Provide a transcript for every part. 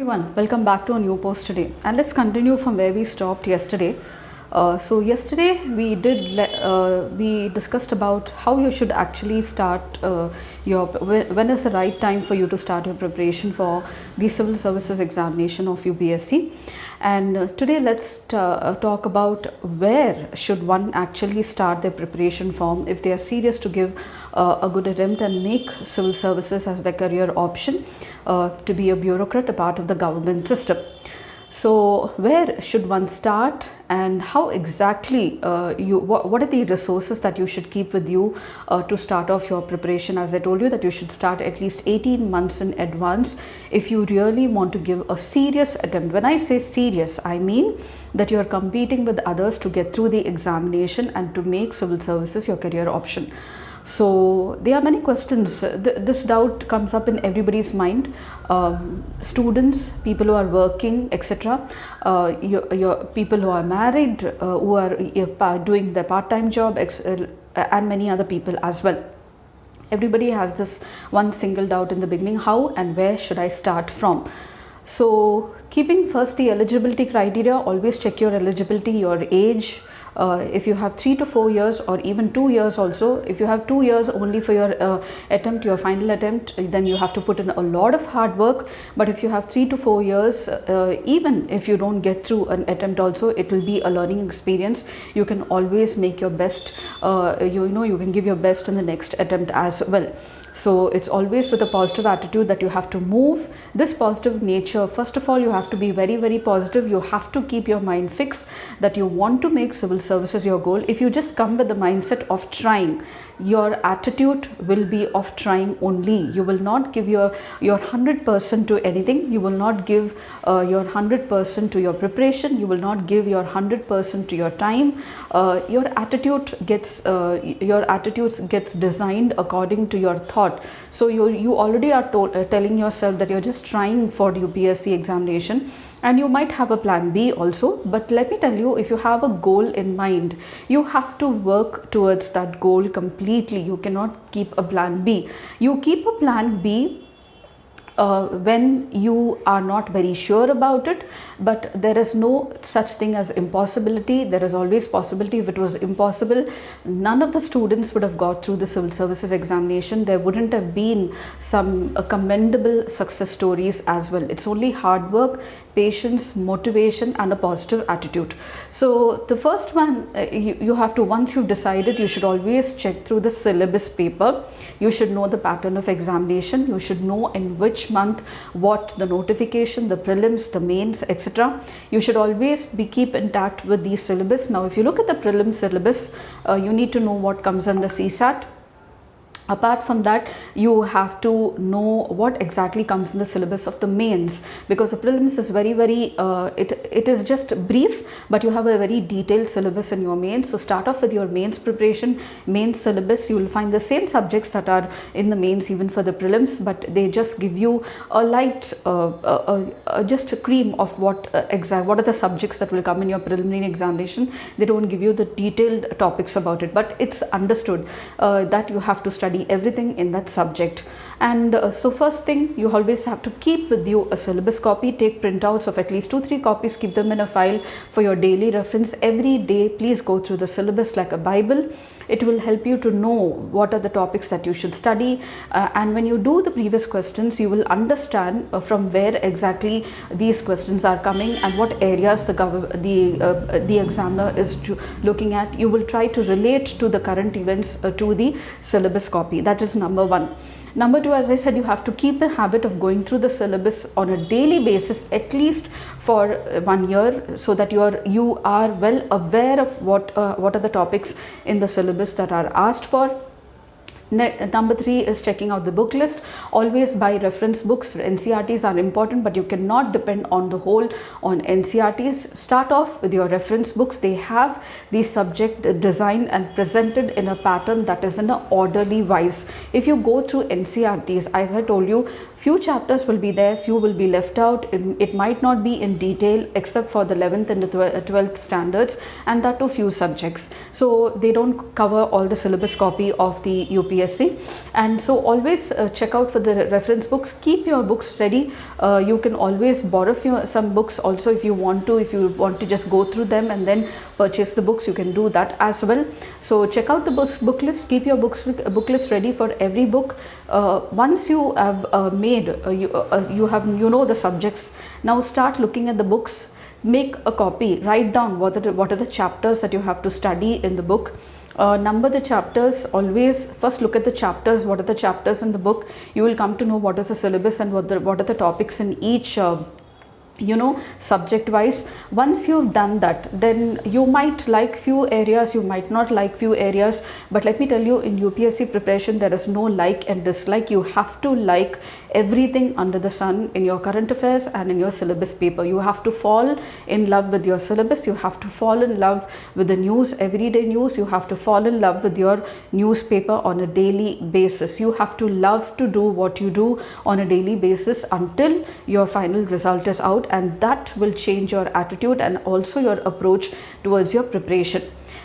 Everyone, welcome back to a new post today, and let's continue from where we stopped yesterday. So yesterday we discussed about how you should actually start when is the right time for you to start your preparation for the civil services examination of UPSC. And today let's talk about where should one actually start their preparation from if they are serious to give a good attempt and make civil services as their career option, to be a bureaucrat, a part of the government system. So where should one start, and how exactly what are the resources that you should keep with you to start off your preparation? As I told you that you should start at least 18 months in advance if you really want to give a serious attempt. When I say serious, I mean that you are competing with others to get through the examination and to make civil services your career option. So there are many questions. This doubt comes up in everybody's mind. Students, people who are working, etc. Your people who are married, who are doing their part-time job, and many other people as well. Everybody has this one single doubt in the beginning: how and where should I start from? So keeping first the eligibility criteria, always check your eligibility, your age. If you have 3 to 4 years or even 2 years also, if you have 2 years only for your attempt, your final attempt, then you have to put in a lot of hard work. But if you have 3 to 4 years, even if you don't get through an attempt also, it will be a learning experience. You can always make your best, you can give your best in the next attempt as well. So it's always with a positive attitude that you have to move. This positive nature, first of all, you have to be very, very positive. You have to keep your mind fixed that you want to make civil services your goal. If you just come with the mindset of trying, your attitude will be of trying only. You will not give your 100% to anything. You will not give your 100% to your preparation. You will not give your 100% to your time. Your attitudes gets designed according to your thought. So you already are telling yourself that you're just trying for the UPSC examination, and you might have a plan B also. But let me tell you, if you have a goal in mind, you have to work towards that goal completely. You cannot keep a plan B. You keep a plan B when you are not very sure about it, but there is no such thing as impossibility. There is always possibility. If it was impossible, none of the students would have got through the civil services examination. There wouldn't have been some commendable success stories as well. It's only hard work, patience, motivation, and a positive attitude. So the first one, you have to, once you've decided, you should always check through the syllabus paper. You should know the pattern of examination. You should know in which month, what the notification, the prelims, the mains, etc. You should always keep intact with the syllabus. Now, if you look at the prelim syllabus, you need to know what comes under CSAT. Apart from that, you have to know what exactly comes in the syllabus of the mains, because the prelims is very, it is just brief, but you have a very detailed syllabus in your mains. So start off with your mains preparation, mains syllabus. You will find the same subjects that are in the mains even for the prelims, but they just give you a light, just a cream of what are the subjects that will come in your preliminary examination. They don't give you the detailed topics about it, but it's understood that you have to study everything in that subject. And so first thing, you always have to keep with you a syllabus copy. Take printouts of at least 2-3 copies, keep them in a file for your daily reference. Every day, please go through the syllabus like a Bible. It will help you to know what are the topics that you should study, and when you do the previous questions, you will understand from where exactly these questions are coming and what areas the examiner is looking at. You will try to relate to the current events to the syllabus copy. That is number one. Number two, as I said, you have to keep a habit of going through the syllabus on a daily basis, at least for 1 year, so that you are well aware of what are the topics in the syllabus that are asked for. Number 3 is checking out the book list. Always buy reference books. NCERTs are important, but you cannot depend on the whole on NCERTs. Start off with your reference books. They have the subject designed and presented in a pattern that is in an orderly wise. If you go through NCERTs, as I told you, few chapters will be there, few will be left out. It might not be in detail except for the 11th and the 12th standards, and that too few subjects. So they don't cover all the syllabus copy of the UPSC UPSC. And so always check out for the reference books. Keep your books ready. You can always borrow some books also if you want to just go through them and then purchase the books. You can do that as well. So check out the book list. Keep your book list ready for every book. Once you have you know the subjects, now start looking at the books. Make a copy, write down what are the chapters that you have to study in the book. Number the chapters. Always first look at the chapters. What are the chapters in the book? You will come to know what is the syllabus and what are the topics in each subject wise. Once you've done that, then you might like few areas, you might not like few areas, but let me tell you, in UPSC preparation there is no like and dislike. You have to like everything under the sun in your current affairs and in your syllabus paper. You have to fall in love with your syllabus. You have to fall in love with the news, everyday news. You have to fall in love with your newspaper on a daily basis. You have to love to do what you do on a daily basis until your final result is out, and that will change your attitude and also your approach towards your preparation.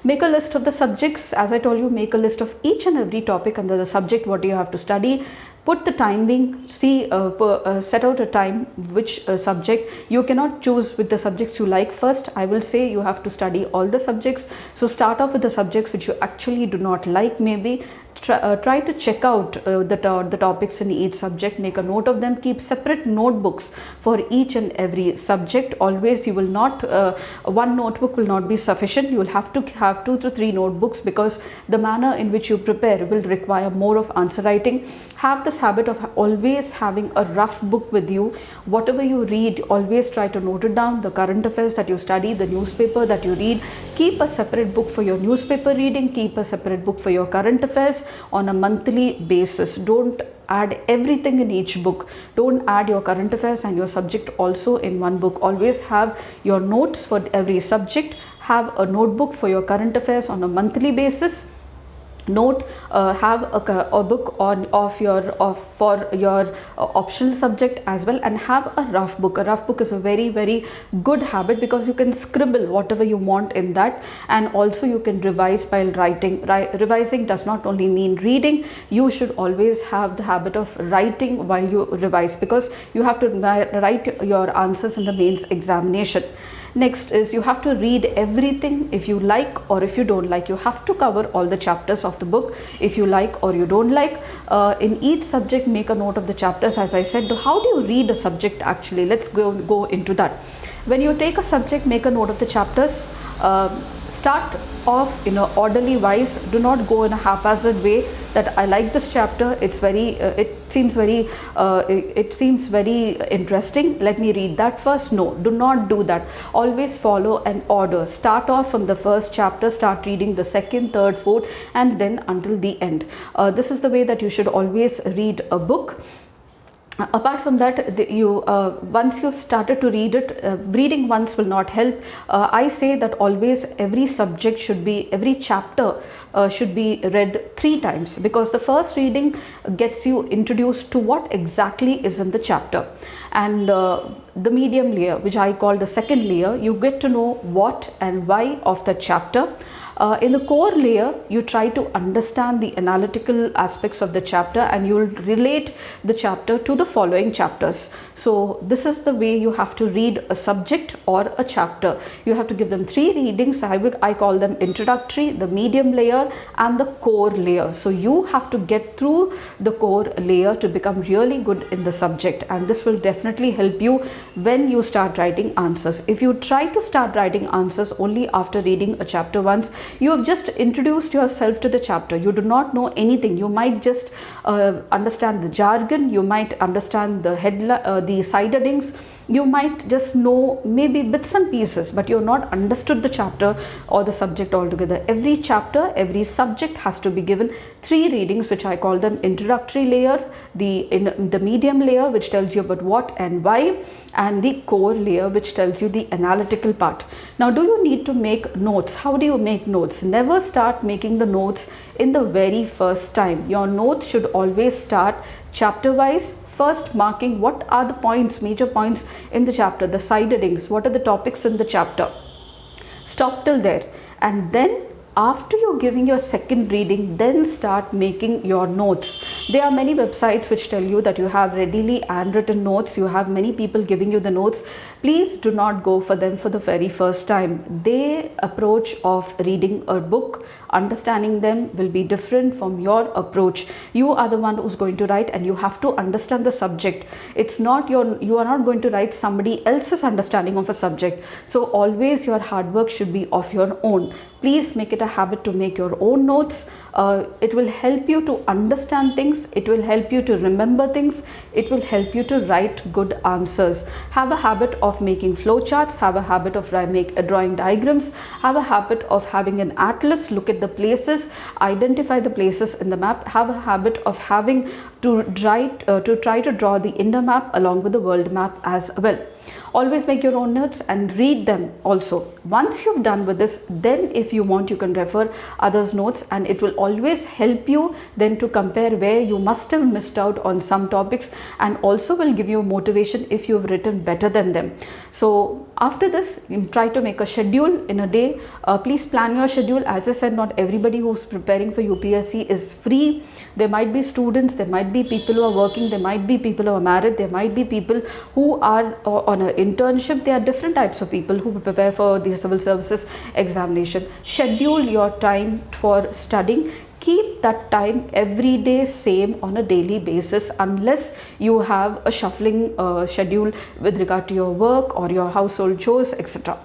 Make a list of the subjects. As I told you, make a list of each and every topic under the subject, what you have to study. Put the timing, set out a time, which subject. You cannot choose with the subjects you like first. I will say you have to study all the subjects. So start off with the subjects which you actually do not like. Maybe try to check out the topics in each subject. Make a note of them. Keep separate notebooks for each and every subject. Always, you will not, one notebook will not be sufficient. You will have to have 2 to 3 notebooks, because the manner in which you prepare will require more of answer writing. Have this habit of always having a rough book with you. Whatever you read, always try to note it down. The current affairs that you study, the newspaper that you read, keep a separate book for your newspaper reading. Keep a separate book for your current affairs on a monthly basis. Don't add everything in each book. Don't add your current affairs and your subject also in one book. Always have your notes for every subject. Have a notebook for your current affairs on a monthly basis. Have a book for your optional subject as well, and have a rough book. A rough book is a very, very good habit, because you can scribble whatever you want in that, and also you can revise while writing. Revising does not only mean reading. You should always have the habit of writing while you revise, because you have to write your answers in the mains examination. Next is, you have to read everything. If you like or if you don't like, you have to cover all the chapters of the book, if you like or you don't like. In each subject, make a note of the chapters. As I said, how do you read a subject actually? Let's go into that. When you take a subject, make a note of the chapters. Start off in an orderly wise. Do not go in a haphazard way that I like this chapter. It seems very interesting. Let me read that first. No, do not do that. Always follow an order. Start off from the first chapter. Start reading the second, third, fourth, and then until the end. This is the way that you should always read a book. Apart from that, once you've started to read it, reading once will not help. I say that always every chapter should be read 3 times, because the first reading gets you introduced to what exactly is in the chapter, and the medium layer, which I call the second layer, you get to know what and why of the chapter. In the core layer, you try to understand the analytical aspects of the chapter, and you will relate the chapter to the following chapters. So this is the way you have to read a subject or a chapter. You have to give them 3 readings. I call them introductory, the medium layer, and the core layer. So you have to get through the core layer to become really good in the subject, and this will definitely help you when you start writing answers. If you try to start writing answers only after reading a chapter once, you have just introduced yourself to the chapter. You do not know anything. You might just understand the jargon. You might understand the the side headings. You might just know maybe bits and pieces, but you have not understood the chapter or the subject altogether. Every chapter, every subject has to be given 3 readings, which I call them introductory layer, the medium layer, which tells you about what and why, and the core layer, which tells you the analytical part. Now, do you need to make notes? How do you make notes? Never start making the notes in the very first time. Your notes should always start chapter wise, first marking what are the points, major points in the chapter, the side headings, what are the topics in the chapter. Stop till there, and then After you're giving your second reading, then start making your notes. There are many websites which tell you that you have readily handwritten notes. You have many people giving you the notes. Please do not go for them for the very first time. Their approach of reading a book, understanding them will be different from your approach. You are the one who's going to write, and you have to understand the subject. It's not you are not going to write somebody else's understanding of a subject. So always your hard work should be of your own. Please make it a habit to make your own notes. It will help you to understand things. It will help you to remember things. It will help you to write good answers. Have a habit of making flowcharts. Have a habit of drawing diagrams. Have a habit of having an atlas. Look at the places. Identify the places in the map. Have a habit of having to try to draw the India map along with the world map as well. Always make your own notes and read them also. Once you've done with this, then if you want, you can refer others' notes, and it will always help you then to compare where you must have missed out on some topics, and also will give you motivation if you've written better than them. So after this, try to make a schedule in a day. Please plan your schedule. As I said, not everybody who's preparing for UPSC is free. There might be students, there might be people who are working, there might be people who are married, there might be people who are on an internship. There are different types of people who prepare for the civil services examination. Schedule your time for studying. Keep that time every day same on a daily basis, unless you have a shuffling schedule with regard to your work or your household chores, etc.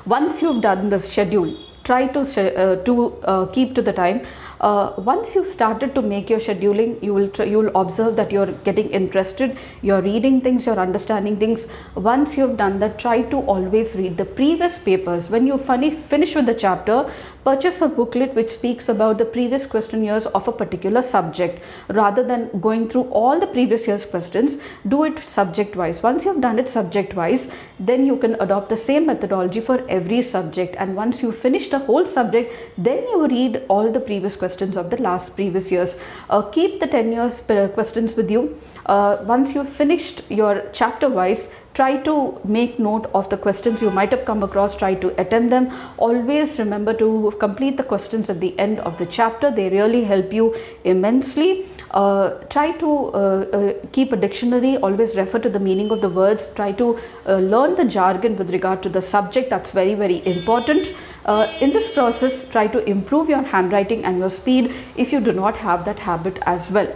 Once you've done the schedule, try to keep to the time. Once you've started to make your scheduling, you will observe that you're getting interested, you're reading things, you're understanding things. Once you've done that, try to always read the previous papers. When you finish with the chapter, purchase a booklet which speaks about the previous question years of a particular subject. Rather than going through all the previous year's questions, do it subject wise. Once you've done it subject wise, then you can adopt the same methodology for every subject. And once you finish the whole subject, then you read all the previous questions of the previous years. Keep the 10 years questions with you. Once you've finished your chapter wise, try to make note of the questions you might have come across. Try to attempt them. Always remember to complete the questions at the end of the chapter. They really help you immensely. Try to keep a dictionary. Always refer to the meaning of the words. Try to learn the jargon with regard to the subject. That's very, very important. In this process, try to improve your handwriting and your speed if you do not have that habit as well.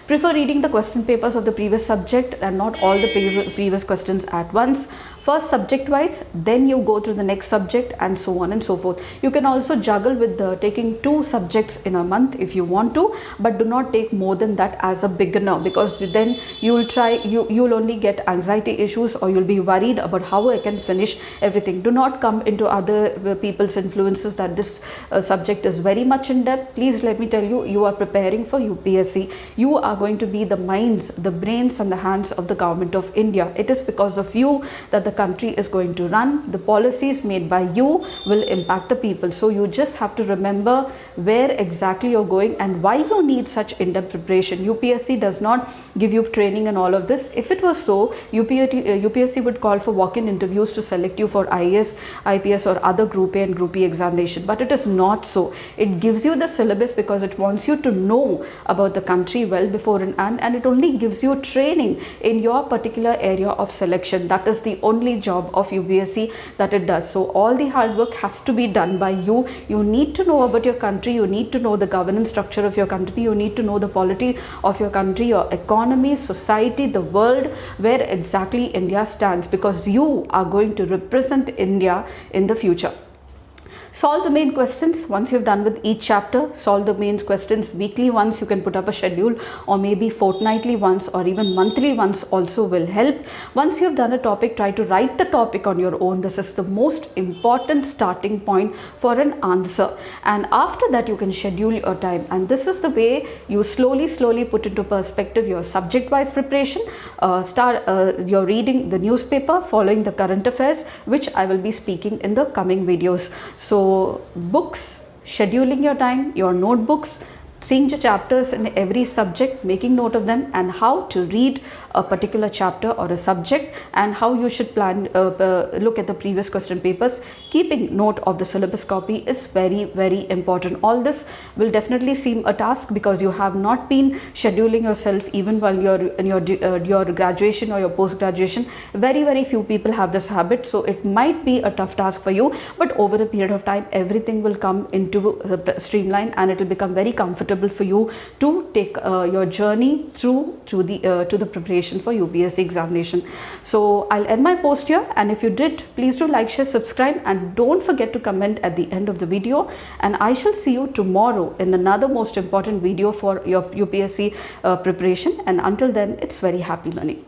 Prefer reading the question papers of the previous subject and not all the previous questions at once. First subject wise, then you go to the next subject, and so on and so forth. You can also juggle with taking 2 subjects in a month if you want to, but do not take more than that as a beginner, because then you'll only get anxiety issues, or you'll be worried about how I can finish everything. Do not come into other people's influences that this subject is very much in depth. Please let me tell you, you are preparing for UPSC. You are going to be the minds, the brains and the hands of the government of India. It is because of you that the country is going to run. The policies made by you will impact the people. So you just have to remember where exactly you're going and why you need such in-depth preparation. UPSC does not give you training and all of this. If it was so, UPSC would call for walk-in interviews to select you for IAS, IPS or other Group A and Group E examination. But it is not so. It gives you the syllabus because it wants you to know about the country well before and it only gives you training in your particular area of selection. That is the only job of UPSC that it does. So all the hard work has to be done by you. You need to know about your country. You need to know the governance structure of your country. You need to know the polity of your country, your economy, society, the world, where exactly India stands, because you are going to represent India in the future. Solve the main questions. Once you've done with each chapter, solve the main questions weekly once. You can put up a schedule, or maybe fortnightly once, or even monthly once also will help. Once you've done a topic, try to write the topic on your own. This is the most important starting point for an answer. And after that, you can schedule your time. And this is the way you slowly put into perspective your subject-wise preparation. You're reading the newspaper, following the current affairs, which I will be speaking in the coming videos. So books, scheduling your time, your notebooks, seeing the chapters in every subject, making note of them, and how to read a particular chapter or a subject, and how you should plan, look at the previous question papers. Keeping note of the syllabus copy is very, very important. All this will definitely seem a task because you have not been scheduling yourself even while you're in your graduation or your post graduation. Very, very few people have this habit, so it might be a tough task for you, but over a period of time everything will come into the streamline, and it will become very comfortable for you to take your journey through to the preparation for UPSC examination. So I'll end my post here, and if you did, please do like, share, subscribe, and don't forget to comment at the end of the video. And I shall see you tomorrow in another most important video for your UPSC preparation. And until then, it's very happy learning.